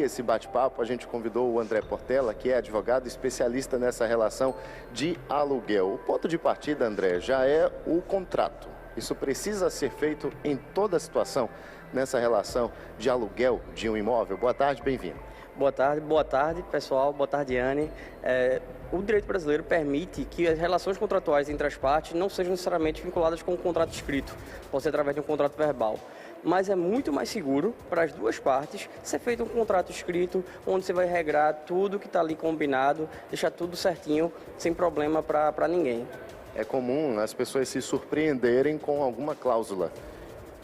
Esse bate-papo, a gente convidou o André Portela, que é advogado especialista nessa relação de aluguel. O ponto de partida, André, já é o contrato. Isso precisa ser feito em toda situação nessa relação de aluguel de um imóvel. Boa tarde, bem-vindo. Boa tarde, pessoal. Boa tarde, Anne. O direito brasileiro permite que as relações contratuais entre as partes não sejam necessariamente vinculadas com um contrato escrito, pode ser através de um contrato verbal. Mas é muito mais seguro para as duas partes ser feito um contrato escrito, onde você vai regrar tudo que está ali combinado, deixar tudo certinho, sem problema para ninguém. É comum as pessoas se surpreenderem com alguma cláusula.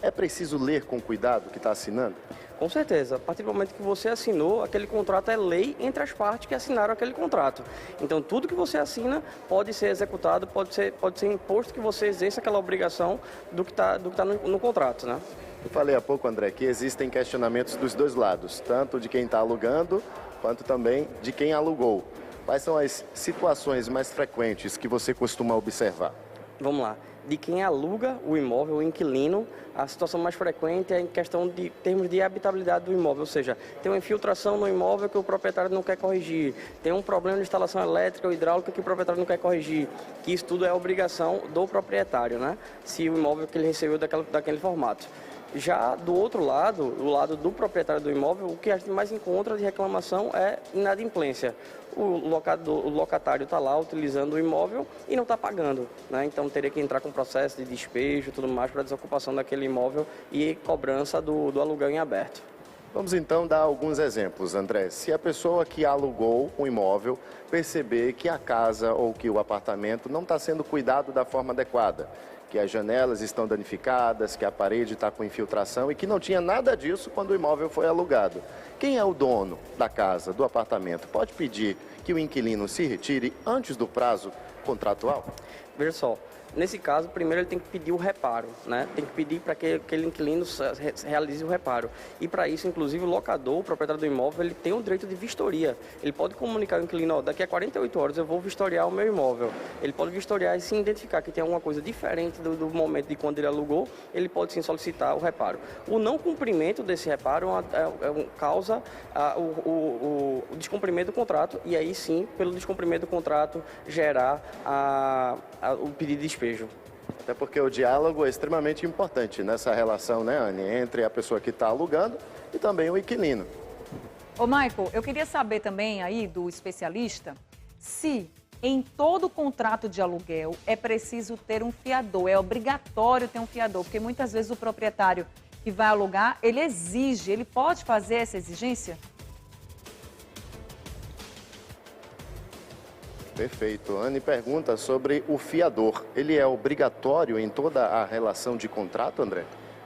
É preciso ler com cuidado o que está assinando? Com certeza. A partir do momento que você assinou, aquele contrato é lei entre as partes que assinaram aquele contrato. Então, tudo que você assina pode ser executado, pode ser imposto que você exerça aquela obrigação do que tá no contrato, né? Eu falei há pouco, André, que existem questionamentos dos dois lados, tanto de quem está alugando, quanto também de quem alugou. Quais são as situações mais frequentes que você costuma observar? Vamos lá. De quem aluga o imóvel, o inquilino, a situação mais frequente é em questão de termos de habitabilidade do imóvel, ou seja, tem uma infiltração no imóvel que o proprietário não quer corrigir, tem um problema de instalação elétrica ou hidráulica que o proprietário não quer corrigir, que isso tudo é obrigação do proprietário, né? Se o imóvel que ele recebeu daquele formato. Já do outro lado, o lado do proprietário do imóvel, o que a gente mais encontra de reclamação é inadimplência. O locatário está lá utilizando o imóvel e não está pagando, né? Então teria que entrar com processo de despejo e tudo mais para desocupação daquele imóvel e cobrança do aluguel em aberto. Vamos então dar alguns exemplos, André. Se a pessoa que alugou um imóvel perceber que a casa ou que o apartamento não está sendo cuidado da forma adequada, que as janelas estão danificadas, que a parede está com infiltração e que não tinha nada disso quando o imóvel foi alugado. Quem é o dono da casa, do apartamento, pode pedir que o inquilino se retire antes do prazo contratual? Veja só, nesse caso, primeiro ele tem que pedir o reparo, né? Tem que pedir para que aquele inquilino realize o reparo. E para isso, inclusive, o locador, o proprietário do imóvel, ele tem o direito de vistoria. Ele pode comunicar ao inquilino, daqui a 48 horas eu vou vistoriar o meu imóvel. Ele pode vistoriar e se identificar que tem alguma coisa diferente do momento de quando ele alugou, ele pode sim solicitar o reparo. O não cumprimento desse reparo causa o descumprimento do contrato e aí sim, pelo descumprimento do contrato, gerar o pedido de despejo. Até porque o diálogo é extremamente importante nessa relação, né, Anne, entre a pessoa que está alugando e também o inquilino. Ô, Michael, eu queria saber também aí do especialista se em todo contrato de aluguel é preciso ter um fiador, é obrigatório ter um fiador, porque muitas vezes o proprietário que vai alugar, ele exige, ele pode fazer essa exigência? Perfeito. Anne pergunta sobre o fiador. Ele é obrigatório em toda a relação de contrato, André?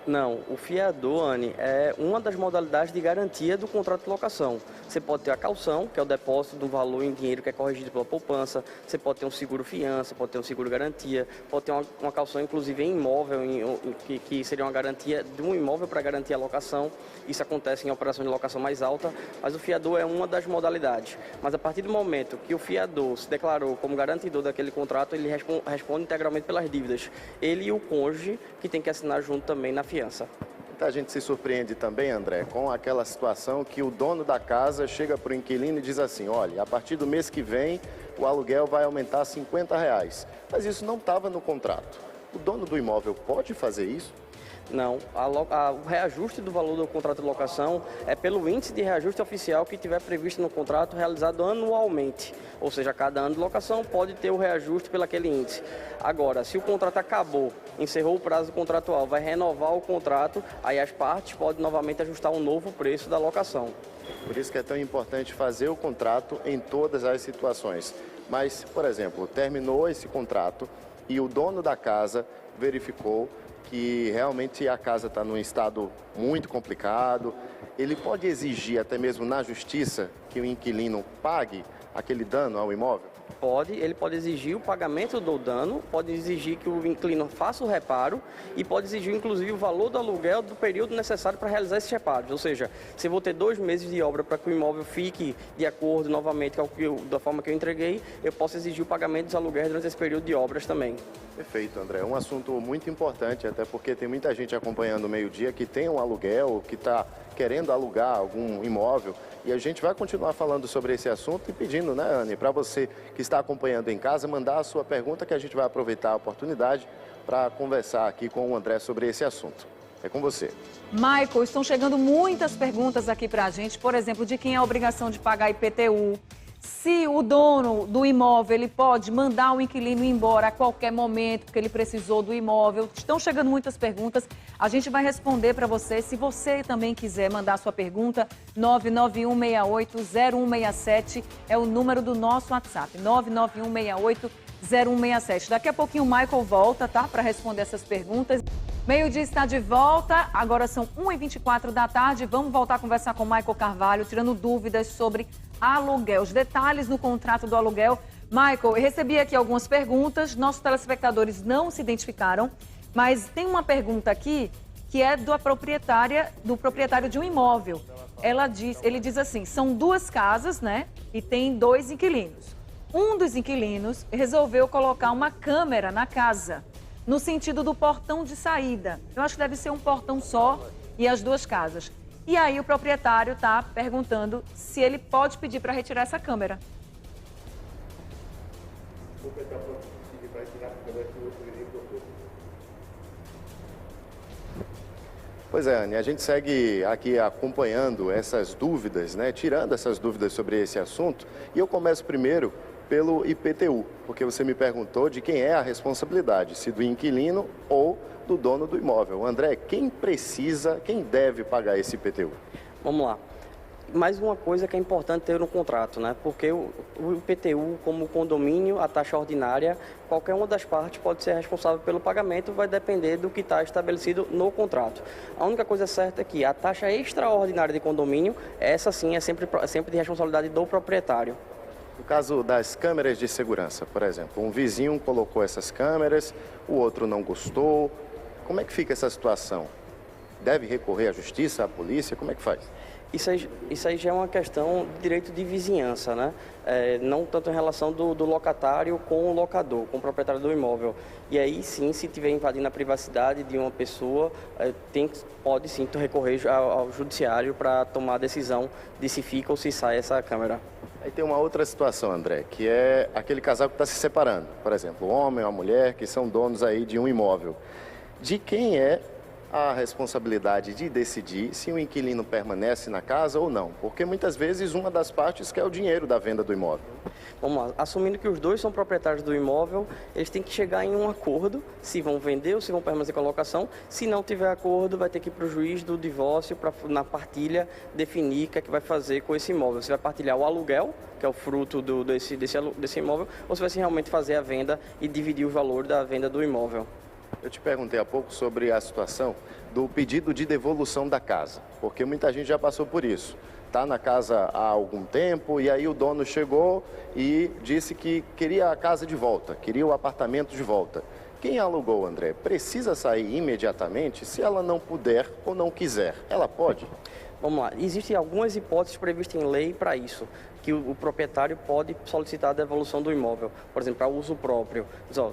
Não, o fiador, Anne, é uma das modalidades de garantia do contrato de locação. Você pode ter a caução, que é o depósito do valor em dinheiro que é corrigido pela poupança, você pode ter um seguro fiança, pode ter um seguro garantia, pode ter uma caução inclusive em imóvel, que seria uma garantia de um imóvel para garantir a locação. Isso acontece em operação de locação mais alta, mas o fiador é uma das modalidades. Mas a partir do momento que o fiador se declarou como garantidor daquele contrato, ele responde integralmente pelas dívidas. Ele e o cônjuge, que tem que assinar junto também na fiança. A gente se surpreende também, André, com aquela situação que o dono da casa chega para o inquilino e diz assim, olha, a partir do mês que vem o aluguel vai aumentar R$50, mas isso não estava no contrato. O dono do imóvel pode fazer isso? Não, o reajuste do valor do contrato de locação é pelo índice de reajuste oficial que tiver previsto no contrato realizado anualmente. Ou seja, cada ano de locação pode ter o reajuste pelo aquele índice. Agora, se o contrato acabou, encerrou o prazo contratual, vai renovar o contrato, aí as partes podem novamente ajustar um novo preço da locação. Por isso que é tão importante fazer o contrato em todas as situações. Mas, por exemplo, terminou esse contrato e o dono da casa verificou que realmente a casa está num estado muito complicado, ele pode exigir até mesmo na justiça que o inquilino pague aquele dano ao imóvel? Ele pode exigir o pagamento do dano, pode exigir que o inquilino faça o reparo e pode exigir inclusive o valor do aluguel do período necessário para realizar esses reparos. Ou seja, se eu vou ter 2 meses de obra para que o imóvel fique de acordo novamente da forma que eu entreguei, eu posso exigir o pagamento dos aluguéis durante esse período de obras também. Perfeito, André. Um assunto muito importante, até porque tem muita gente acompanhando o meio-dia que tem um aluguel, que está querendo alugar algum imóvel E a gente vai continuar falando sobre esse assunto e pedindo, né, Anne, para você que está acompanhando em casa, mandar a sua pergunta, que a gente vai aproveitar a oportunidade para conversar aqui com o André sobre esse assunto. É com você. Michael, estão chegando muitas perguntas aqui para a gente, por exemplo, de quem é a obrigação de pagar IPTU, se o dono do imóvel ele pode mandar o inquilino embora a qualquer momento, porque ele precisou do imóvel. Estão chegando muitas perguntas, a gente vai responder para você. Se você também quiser mandar a sua pergunta, 991680167 é o número do nosso WhatsApp, 991680167. Daqui a pouquinho o Michael volta, tá, para responder essas perguntas. Meio-dia está de volta, agora são 1h24 da tarde. Vamos voltar a conversar com o Michael Carvalho, tirando dúvidas sobre aluguel, os detalhes no contrato do aluguel. Michael, eu recebi aqui algumas perguntas, nossos telespectadores não se identificaram, mas tem uma pergunta aqui que é do proprietário de um imóvel. Ele diz assim, são duas casas, né, e tem 2 inquilinos. Um dos inquilinos resolveu colocar uma câmera na casa, no sentido do portão de saída. Eu acho que deve ser um portão só e as 2 casas. E aí o proprietário está perguntando se ele pode pedir para retirar essa câmera. Pois é, Anne, a gente segue aqui acompanhando essas dúvidas, né, tirando essas dúvidas sobre esse assunto. E eu começo primeiro pelo IPTU, porque você me perguntou de quem é a responsabilidade, se do inquilino ou do dono do imóvel. André, quem deve pagar esse IPTU? Vamos lá. Mais uma coisa que é importante ter no contrato, né? Porque o IPTU, como condomínio, a taxa ordinária, qualquer uma das partes pode ser responsável pelo pagamento, vai depender do que está estabelecido no contrato. A única coisa certa é que a taxa extraordinária de condomínio, essa sim é sempre de responsabilidade do proprietário. No caso das câmeras de segurança, por exemplo, um vizinho colocou essas câmeras, o outro não gostou. Como é que fica essa situação? Deve recorrer à justiça, à polícia? Como é que faz? Isso aí já é uma questão de direito de vizinhança, né? Não tanto em relação do locatário com o locador, com o proprietário do imóvel. E aí sim, se estiver invadindo a privacidade de uma pessoa, pode sim recorrer ao judiciário para tomar a decisão de se fica ou se sai essa câmera. Aí tem uma outra situação, André, que é aquele casal que está se separando. Por exemplo, o homem ou a mulher que são donos aí de um imóvel. De quem é a responsabilidade de decidir se o inquilino permanece na casa ou não? Porque muitas vezes uma das partes quer o dinheiro da venda do imóvel. Vamos lá, assumindo que os dois são proprietários do imóvel, eles têm que chegar em um acordo, se vão vender ou se vão permanecer com a locação. Se não tiver acordo, vai ter que ir para o juiz do divórcio, para na partilha definir o que é que vai fazer com esse imóvel. Se vai partilhar o aluguel, que é o fruto desse imóvel, ou se vai realmente fazer a venda e dividir o valor da venda do imóvel. Eu te perguntei há pouco sobre a situação do pedido de devolução da casa, porque muita gente já passou por isso. Está na casa há algum tempo e aí o dono chegou e disse que queria a casa de volta, queria o apartamento de volta. Quem alugou, André, precisa sair imediatamente se ela não puder ou não quiser. Ela pode? Vamos lá, existem algumas hipóteses previstas em lei para isso, que o proprietário pode solicitar a devolução do imóvel, por exemplo, para uso próprio. Diz, ó,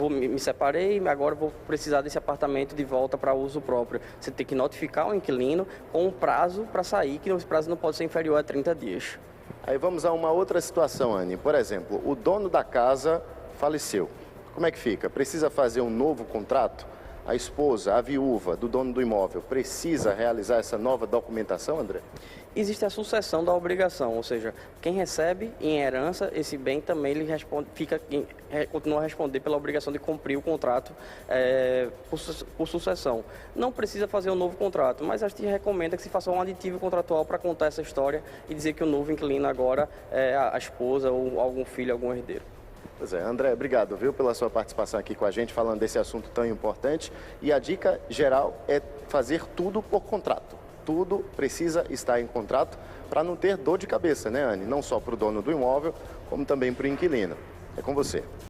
me separei, agora vou precisar desse apartamento de volta para uso próprio. Você tem que notificar o inquilino com um prazo para sair, que esse prazo não pode ser inferior a 30 dias. Aí vamos a uma outra situação, Anne. Por exemplo, o dono da casa faleceu. Como é que fica? Precisa fazer um novo contrato? A esposa, a viúva do dono do imóvel, precisa realizar essa nova documentação, André? Existe a sucessão da obrigação, ou seja, quem recebe em herança esse bem também ele continua a responder pela obrigação de cumprir o contrato por sucessão. Não precisa fazer um novo contrato, mas a gente recomenda que se faça um aditivo contratual para contar essa história e dizer que o novo inquilino agora é a esposa ou algum filho, algum herdeiro. Pois é, André, obrigado, viu, pela sua participação aqui com a gente, falando desse assunto tão importante. E a dica geral é fazer tudo por contrato. Tudo precisa estar em contrato para não ter dor de cabeça, né, Anne? Não só para o dono do imóvel, como também para o inquilino. É com você.